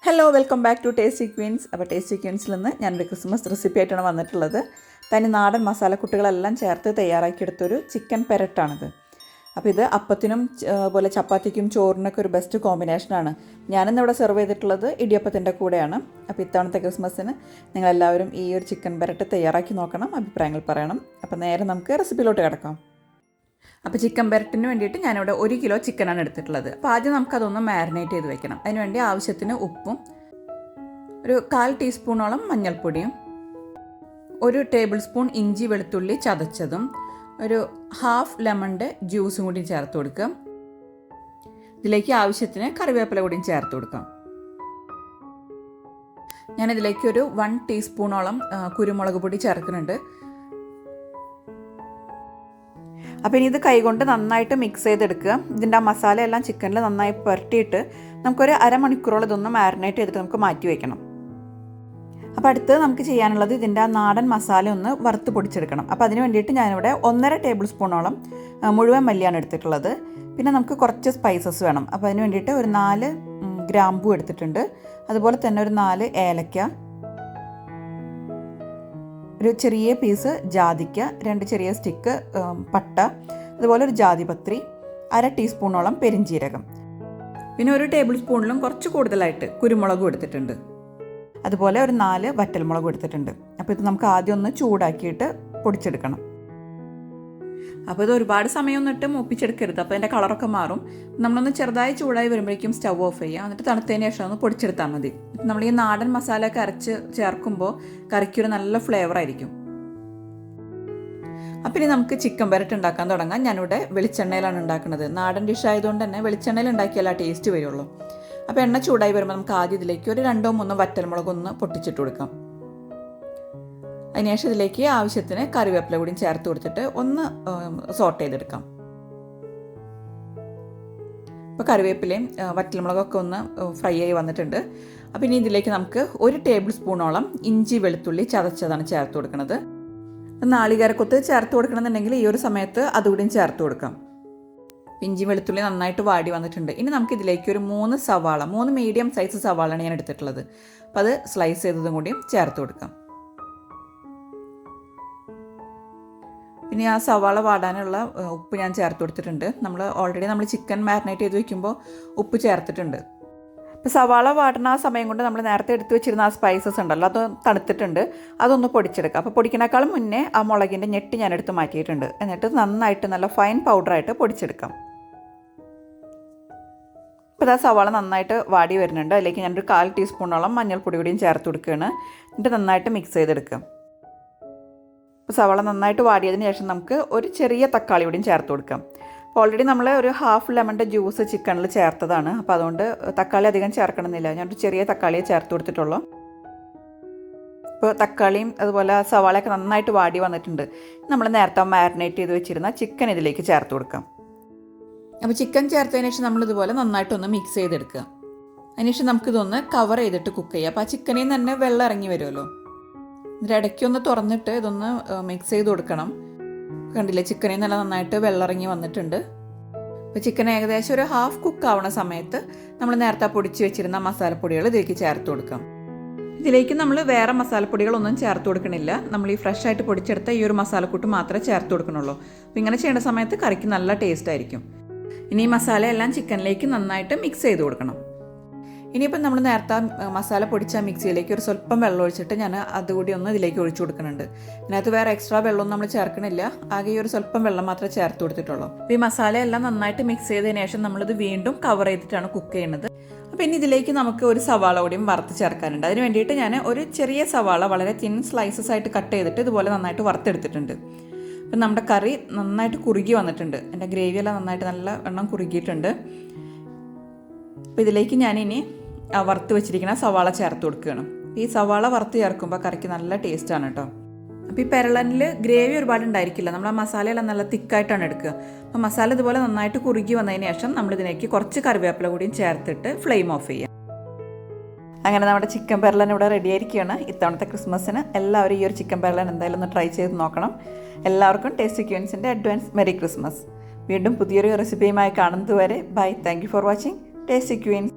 Hello welcome back to tasty queens. അപ്പോൾ tasty ക്വീൻസിൽ നിന്ന് ഞാനൊരു ക്രിസ്മസ് റെസിപ്പി ആയിട്ടാണ് വന്നിട്ടുള്ളത്. തനി നാടൻ മസാലക്കൂട്ടുകളെല്ലാം ചേർത്ത് തയ്യാറാക്കിയെടുത്തൊരു ചിക്കൻ പെരട്ടാണിത്. അപ്പോൾ ഇത് അപ്പത്തിനും അതുപോലെ ചപ്പാത്തിക്കും ചോറിനൊക്കെ ഒരു ബെസ്റ്റ് കോമ്പിനേഷനാണ്. ഞാനിന്നിവിടെ സെർവ് ചെയ്തിട്ടുള്ളത് ഇടിയപ്പത്തിൻ്റെ കൂടെയാണ്. അപ്പോൾ ഇത്തവണത്തെ ക്രിസ്മസിന് നിങ്ങളെല്ലാവരും ഈ ഒരു ചിക്കൻ പെരട്ട് തയ്യാറാക്കി നോക്കണം, അഭിപ്രായങ്ങൾ പറയണം. അപ്പോൾ നേരെ നമുക്ക് റെസിപ്പിയിലോട്ട് കിടക്കാം. അപ്പോൾ ചിക്കൻ പെരട്ടിന് വേണ്ടിയിട്ട് ഞാനിവിടെ 1 കിലോ ചിക്കനാണ് എടുത്തിട്ടുള്ളത്. അപ്പോൾ ആദ്യം നമുക്കതൊന്ന് മാരിനേറ്റ് ചെയ്ത് വെക്കണം. അതിനുവേണ്ടി ആവശ്യത്തിന് ഉപ്പും ഒരു 1/4 ടീസ്പൂണോളം മഞ്ഞൾപ്പൊടിയും 1 ടേബിൾ സ്പൂൺ ഇഞ്ചി വെളുത്തുള്ളി ചതച്ചതും ഒരു 1/2 ലെമണിൻ്റെ ജ്യൂസും കൂടി ചേർത്ത് കൊടുക്കാം. ഇതിലേക്ക് ആവശ്യത്തിന് കറിവേപ്പില കൂടിയും ചേർത്ത് കൊടുക്കാം. ഞാനിതിലേക്ക് ഒരു 1 ടീസ്പൂണോളം കുരുമുളക് പൊടി ചേർക്കുന്നുണ്ട്. അപ്പോൾ ഇനി ഇത് കൈകൊണ്ട് നന്നായിട്ട് മിക്സ് ചെയ്തെടുക്കുക. ഇതിൻ്റെ ആ മസാലയെല്ലാം ചിക്കനിൽ നന്നായി പുരട്ടിയിട്ട് നമുക്കൊരു അരമണിക്കൂറോളം ഇതൊന്ന് മാരിനേറ്റ് ചെയ്തിട്ട് നമുക്ക് മാറ്റി വയ്ക്കണം. അപ്പോൾ അടുത്ത് നമുക്ക് ചെയ്യാനുള്ളത് ഇതിൻ്റെ ആ നാടൻ മസാല ഒന്ന് വറുത്ത് പൊടിച്ചെടുക്കണം. അപ്പോൾ അതിന് വേണ്ടിയിട്ട് ഞാനിവിടെ 1.5 ടേബിൾ സ്പൂണോളം മുഴുവൻ മല്ലിയാണ് എടുത്തിട്ടുള്ളത്. പിന്നെ നമുക്ക് കുറച്ച് സ്പൈസസ് വേണം. അപ്പോൾ അതിന് വേണ്ടിയിട്ട് ഒരു 4 ഗ്രാമ്പൂ എടുത്തിട്ടുണ്ട്. അതുപോലെ തന്നെ ഒരു 4 ഏലക്ക, ഒരു ചെറിയ പീസ് ജാതിക്ക, 2 ചെറിയ സ്റ്റിക്ക് പട്ട, അതുപോലെ ഒരു ജാതിപത്രി, 1/2 ടീസ്പൂണോളം പെരിഞ്ജീരകം, പിന്നെ 1 ടേബിൾ സ്പൂണിലും കുറച്ച് കൂടുതലായിട്ട് കുരുമുളകും എടുത്തിട്ടുണ്ട്. അതുപോലെ ഒരു 4 വറ്റൽമുളകും എടുത്തിട്ടുണ്ട്. അപ്പോൾ ഇത് നമുക്ക് ആദ്യം ഒന്ന് ചൂടാക്കിയിട്ട് പൊടിച്ചെടുക്കണം. അപ്പോൾ ഇത് ഒരുപാട് സമയമൊന്നും ഇട്ട് മൂപ്പിച്ചെടുക്കരുത്, അപ്പോൾ അതിൻ്റെ കളറൊക്കെ മാറും. നമ്മളൊന്ന് ചെറുതായി ചൂടായി വരുമ്പോഴേക്കും സ്റ്റവ് ഓഫ് ചെയ്യുക. എന്നിട്ട് തണുത്തതിന് ശേഷം ഒന്ന് പൊടിച്ചെടുത്താൽ മതി. നമ്മൾ ഈ നാടൻ മസാലയൊക്കെ അരച്ച് ചേർക്കുമ്പോൾ കറിക്കൊരു നല്ല ഫ്ലേവർ ആയിരിക്കും. അപ്പം ഇനി നമുക്ക് ചിക്കൻ പെരട്ട് ഉണ്ടാക്കാൻ തുടങ്ങാം. ഞാനിവിടെ വെളിച്ചെണ്ണയിലാണ് ഉണ്ടാക്കുന്നത്. നാടൻ ഡിഷ് ആയതുകൊണ്ട് തന്നെ വെളിച്ചെണ്ണയിൽ ഉണ്ടാക്കിയാൽ ആ ടേസ്റ്റ് വരുള്ളൂ. അപ്പോൾ എണ്ണ ചൂടായി വരുമ്പോൾ നമുക്ക് ആദ്യം ഇതിലേക്ക് ഒരു 2-3 വറ്റൽമുളകൊന്ന് പൊട്ടിച്ചിട്ട് കൊടുക്കാം. അതിനുശേഷം ഇതിലേക്ക് ആവശ്യത്തിന് കറിവേപ്പില കൂടി ചേർത്ത് കൊടുത്തിട്ട് ഒന്ന് സോട്ട് ചെയ്തെടുക്കാം. ഇപ്പോൾ കറിവേപ്പിലയും വറ്റൽമുളകൊക്കെ ഒന്ന് ഫ്രൈ ആയി വന്നിട്ടുണ്ട്. അപ്പോൾ ഇനി ഇതിലേക്ക് നമുക്ക് 1 ടേബിൾ സ്പൂണോളം ഇഞ്ചി വെളുത്തുള്ളി ചതച്ചതാണ് ചേർത്ത് കൊടുക്കുന്നത്. നാളികേരക്കൊത്ത് ചേർത്ത് കൊടുക്കണമെന്നുണ്ടെങ്കിൽ ഈ ഒരു സമയത്ത് അതുകൂടിയും ചേർത്ത് കൊടുക്കാം. ഇഞ്ചി വെളുത്തുള്ളി നന്നായിട്ട് വാടി വന്നിട്ടുണ്ട്. ഇനി നമുക്ക് ഇതിലേക്ക് ഒരു 3 മീഡിയം സൈസ് സവാളയാണ് ഞാൻ എടുത്തിട്ടുള്ളത്. അപ്പോൾ അത് സ്ലൈസ് ചെയ്തതും കൂടിയും ചേർത്ത് കൊടുക്കാം. പിന്നെ ആ സവാള വാടാനുള്ള ഉപ്പ് ഞാൻ ചേർത്ത് കൊടുത്തിട്ടുണ്ട്. ഓൾറെഡി നമ്മൾ ചിക്കൻ മാരിനേറ്റ് ചെയ്ത് വയ്ക്കുമ്പോൾ ഉപ്പ് ചേർത്തിട്ടുണ്ട്. ഇപ്പോൾ സവാള വാടുന്ന ആ സമയം കൊണ്ട് നമ്മൾ നേരത്തെ എടുത്ത് വെച്ചിരുന്ന ആ സ്പൈസസ് ഉണ്ടല്ലോ, അത് തണുത്തിട്ടുണ്ട്. അതൊന്ന് പൊടിച്ചെടുക്കാം. അപ്പോൾ പൊടിക്കുന്നേക്കാളും മുന്നേ ആ മുളകിൻ്റെ ഞെട്ടി ഞാൻ എടുത്ത് മാറ്റിയിട്ടുണ്ട്. എന്നിട്ട് നന്നായിട്ട് നല്ല ഫൈൻ പൗഡറായിട്ട് പൊടിച്ചെടുക്കാം. ഇപ്പോൾ ആ സവാള നന്നായിട്ട് വാടി വരുന്നുണ്ട്. അതിലേക്ക് ഞാനൊരു 1/4 ടീസ്പൂണോളം മഞ്ഞൾപ്പൊടി കൂടിയും ചേർത്ത് കൊടുക്കുകയാണ്. എന്നിട്ട് നന്നായിട്ട് മിക്സ് ചെയ്തെടുക്കാം. ഇപ്പോൾ സവാള നന്നായിട്ട് വാടിയതിന് ശേഷം നമുക്ക് ഒരു ചെറിയ തക്കാളി കൂടിയും ചേർത്ത് കൊടുക്കാം. അപ്പോൾ ഓൾറെഡി നമ്മൾ ഒരു 1/2 ലെമണിൻ്റെ ജ്യൂസ് ചിക്കനിൽ ചേർത്തതാണ്. അപ്പോൾ അതുകൊണ്ട് തക്കാളി അധികം ചേർക്കണമെന്നില്ല. ഞാനൊരു ചെറിയ തക്കാളിയെ ചേർത്ത് കൊടുത്തിട്ടുള്ളൂ. ഇപ്പോൾ തക്കാളിയും അതുപോലെ സവാളയൊക്കെ നന്നായിട്ട് വാടി വന്നിട്ടുണ്ട്. നമ്മൾ നേരത്തെ മാരിനേറ്റ് ചെയ്ത് വെച്ചിരുന്ന ചിക്കൻ ഇതിലേക്ക് ചേർത്ത് കൊടുക്കാം. അപ്പോൾ ചിക്കൻ ചേർത്തതിന് ശേഷം നമ്മളിതുപോലെ നന്നായിട്ടൊന്ന് മിക്സ് ചെയ്തെടുക്കുക. അതിനുശേഷം നമുക്കിതൊന്ന് കവർ ചെയ്തിട്ട് കുക്ക് ചെയ്യാം. അപ്പോൾ ആ ചിക്കനിൽ നിന്ന് തന്നെ വെള്ളം ഇറങ്ങി വരുമല്ലോ. ഇതിൻ്റെ ഇടയ്ക്കൊന്ന് തുറന്നിട്ട് ഇതൊന്ന് മിക്സ് ചെയ്ത് കൊടുക്കണം. കണ്ടില്ലേ, ചിക്കനിൽ നല്ല നന്നായിട്ട് വെള്ളമിറങ്ങി വന്നിട്ടുണ്ട്. അപ്പോൾ ചിക്കൻ ഏകദേശം ഒരു 1/2 കുക്ക് ആവുന്ന സമയത്ത് നമ്മൾ നേരത്തെ പൊടിച്ച് വെച്ചിരുന്ന മസാലപ്പൊടികൾ ഇതിലേക്ക് ചേർത്ത് കൊടുക്കാം. ഇതിലേക്ക് നമ്മൾ വേറെ മസാലപ്പൊടികളൊന്നും ചേർത്ത് കൊടുക്കണില്ല. നമ്മൾ ഈ ഫ്രഷ് ആയിട്ട് പൊടിച്ചെടുത്ത ഈ ഒരു മസാലക്കൂട്ട് മാത്രമേ ചേർത്ത് കൊടുക്കണുള്ളൂ. അപ്പോൾ ഇങ്ങനെ ചെയ്യുന്ന സമയത്ത് കറിക്ക് നല്ല ടേസ്റ്റ് ആയിരിക്കും. ഇനി ഈ മസാലയെല്ലാം ചിക്കനിലേക്ക് നന്നായിട്ട് മിക്സ് ചെയ്ത് കൊടുക്കണം. ഇനിയിപ്പം നമ്മൾ നേരത്തെ മസാല പൊടിച്ച മിക്സിയിലേക്ക് ഒരു സ്വല്പം വെള്ളം ഒഴിച്ചിട്ട് ഞാൻ അതുകൂടി ഒന്ന് ഇതിലേക്ക് ഒഴിച്ചു കൊടുക്കുന്നുണ്ട്. ഇതിനകത്ത് വേറെ എക്സ്ട്രാ വെള്ളമൊന്നും നമ്മൾ ചേർക്കണില്ല. ആകെ ഈ ഒരു സ്വല്പം വെള്ളം മാത്രമേ ചേർത്ത് കൊടുത്തിട്ടുള്ളൂ. അപ്പോൾ ഈ മസാലയെല്ലാം നന്നായിട്ട് മിക്സ് ചെയ്തതിന് ശേഷം നമ്മളിത് വീണ്ടും കവർ ചെയ്തിട്ടാണ് കുക്ക് ചെയ്യുന്നത്. അപ്പോൾ ഇനി ഇതിലേക്ക് നമുക്ക് ഒരു സവാള കൂടിയും വറുത്ത് ചേർക്കാനുണ്ട്. അതിന് വേണ്ടിയിട്ട് ഞാൻ ഒരു ചെറിയ സവാള വളരെ തിൻ സ്ലൈസസ് ആയിട്ട് കട്ട് ചെയ്തിട്ട് ഇതുപോലെ നന്നായിട്ട് വറുത്തെടുത്തിട്ടുണ്ട്. അപ്പം നമ്മുടെ കറി നന്നായിട്ട് കുറുകി വന്നിട്ടുണ്ട്. എൻ്റെ ഗ്രേവിയെല്ലാം നന്നായിട്ട് നല്ല എണ്ണം കുറുകിയിട്ടുണ്ട്. അപ്പോൾ ഇതിലേക്ക് ഞാനിനി വറുത്ത് വെച്ചിരിക്കുന്ന സവാള ചേർത്ത് കൊടുക്കുകയാണ്. ഈ സവാള വറുത്ത് ചേർക്കുമ്പോൾ കറിക്ക് നല്ല ടേസ്റ്റാണ് കേട്ടോ. അപ്പോൾ ഈ പെരളനിൽ ഗ്രേവി ഒരുപാട് ഉണ്ടായിരിക്കില്ല. നമ്മൾ ആ മസാലയെല്ലാം നല്ല തിക്കായിട്ടാണ് എടുക്കുക. അപ്പോൾ മസാല ഇതുപോലെ നന്നായിട്ട് കുറുകി വന്നതിന് ശേഷം നമ്മളിതിലേക്ക് കുറച്ച് കറിവേപ്പില കൂടിയും ചേർത്തിട്ട് ഫ്ലെയിം ഓഫ് ചെയ്യാം. അങ്ങനെ നമ്മുടെ ചിക്കൻ പെരളൻ ഇവിടെ റെഡി ആയിരിക്കുകയാണ്. ഇത്തവണത്തെ ക്രിസ്മസിന് എല്ലാവരും ഈ ഒരു ചിക്കൻ പെരളൻ എന്തായാലും ഒന്ന് ട്രൈ ചെയ്ത് നോക്കണം. എല്ലാവർക്കും ടേസ്റ്റി ക്വീൻസിൻ്റെ അഡ്വാൻസ് മെറി ക്രിസ്മസ്. വീണ്ടും പുതിയൊരു റെസിപ്പിയുമായി കാണുന്നത് വരെ bye. Thank you for watching tasty Queen's.